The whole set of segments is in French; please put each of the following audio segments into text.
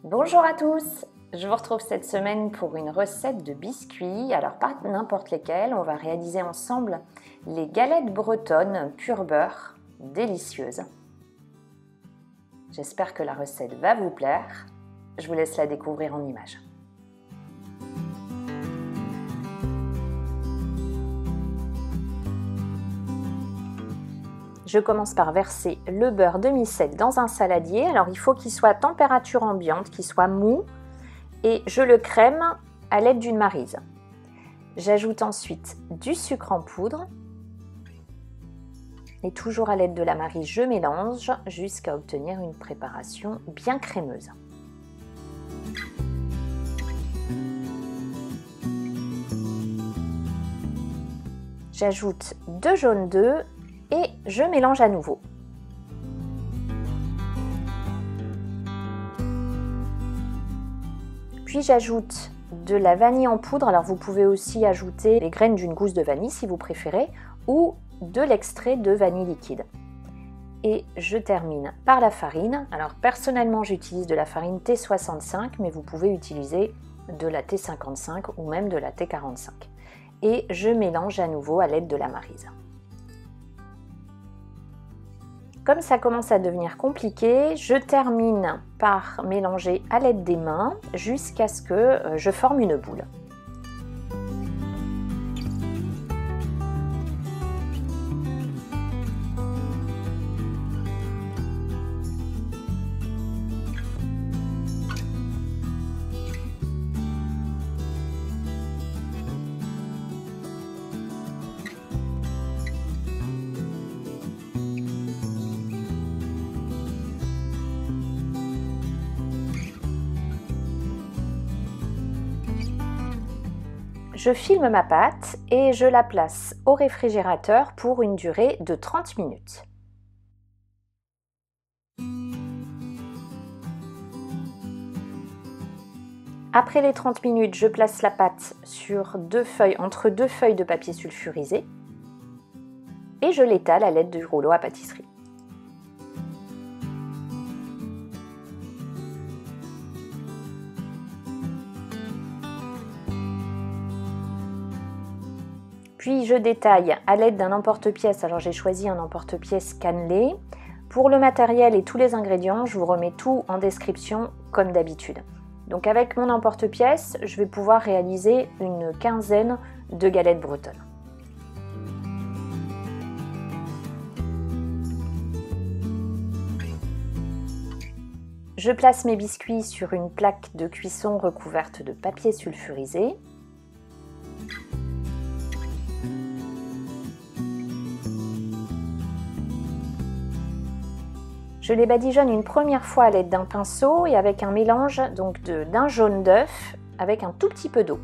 Bonjour à tous, je vous retrouve cette semaine pour une recette de biscuits, alors pas n'importe lesquels, on va réaliser ensemble les galettes bretonnes pur beurre, délicieuses. J'espère que la recette va vous plaire, je vous laisse la découvrir en images. Je commence par verser le beurre demi-sec dans un saladier. Alors il faut qu'il soit à température ambiante, qu'il soit mou, et je le crème à l'aide d'une maryse. J'ajoute ensuite du sucre en poudre et toujours à l'aide de la maryse, je mélange jusqu'à obtenir une préparation bien crémeuse. J'ajoute 2 jaunes d'œufs et je mélange à nouveau. Puis j'ajoute de la vanille en poudre, alors vous pouvez aussi ajouter les graines d'une gousse de vanille si vous préférez, ou de l'extrait de vanille liquide. Et je termine par la farine. Alors personnellement j'utilise de la farine T65, mais vous pouvez utiliser de la T55 ou même de la T45. Et je mélange à nouveau à l'aide de la maryse. Comme ça commence à devenir compliqué, je termine par mélanger à l'aide des mains jusqu'à ce que je forme une boule. Je filme ma pâte et je la place au réfrigérateur pour une durée de 30 minutes. Après les 30 minutes, je place la pâte entre deux feuilles de papier sulfurisé et je l'étale à l'aide du rouleau à pâtisserie. Puis je détaille à l'aide d'un emporte-pièce, alors j'ai choisi un emporte-pièce cannelé. Pour le matériel et tous les ingrédients, je vous remets tout en description comme d'habitude. Donc avec mon emporte-pièce, je vais pouvoir réaliser une quinzaine de galettes bretonnes. Je place mes biscuits sur une plaque de cuisson recouverte de papier sulfurisé. Je les badigeonne une première fois à l'aide d'un pinceau et avec un mélange d'un jaune d'œuf avec un tout petit peu d'eau.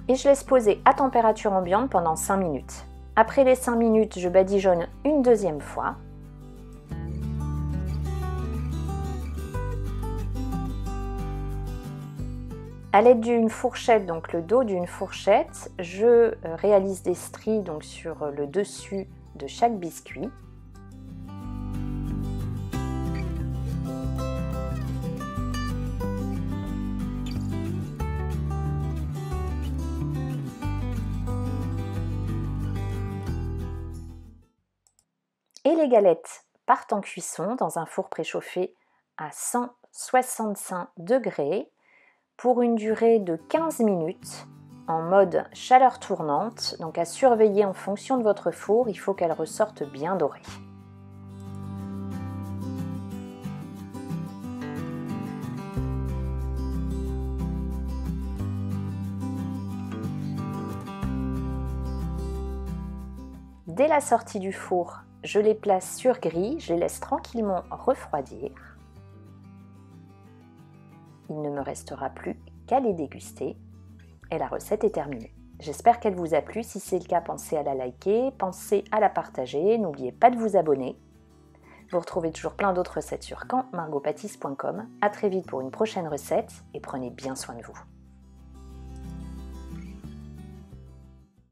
Et je laisse poser à température ambiante pendant 5 minutes. Après les 5 minutes, je badigeonne une deuxième fois. À l'aide d'une fourchette, donc le dos d'une fourchette, je réalise des stries sur le dessus de chaque biscuit. Et les galettes partent en cuisson dans un four préchauffé à 165 degrés. Pour une durée de 15 minutes en mode chaleur tournante, donc à surveiller en fonction de votre four, il faut qu'elle ressorte bien dorée. Dès la sortie du four, je les place sur grille, je les laisse tranquillement refroidir. Il ne me restera plus qu'à les déguster et la recette est terminée. J'espère qu'elle vous a plu. Si c'est le cas, pensez à la liker, pensez à la partager. N'oubliez pas de vous abonner. Vous retrouvez toujours plein d'autres recettes sur campmargotpâtisse.com. À très vite pour une prochaine recette et prenez bien soin de vous.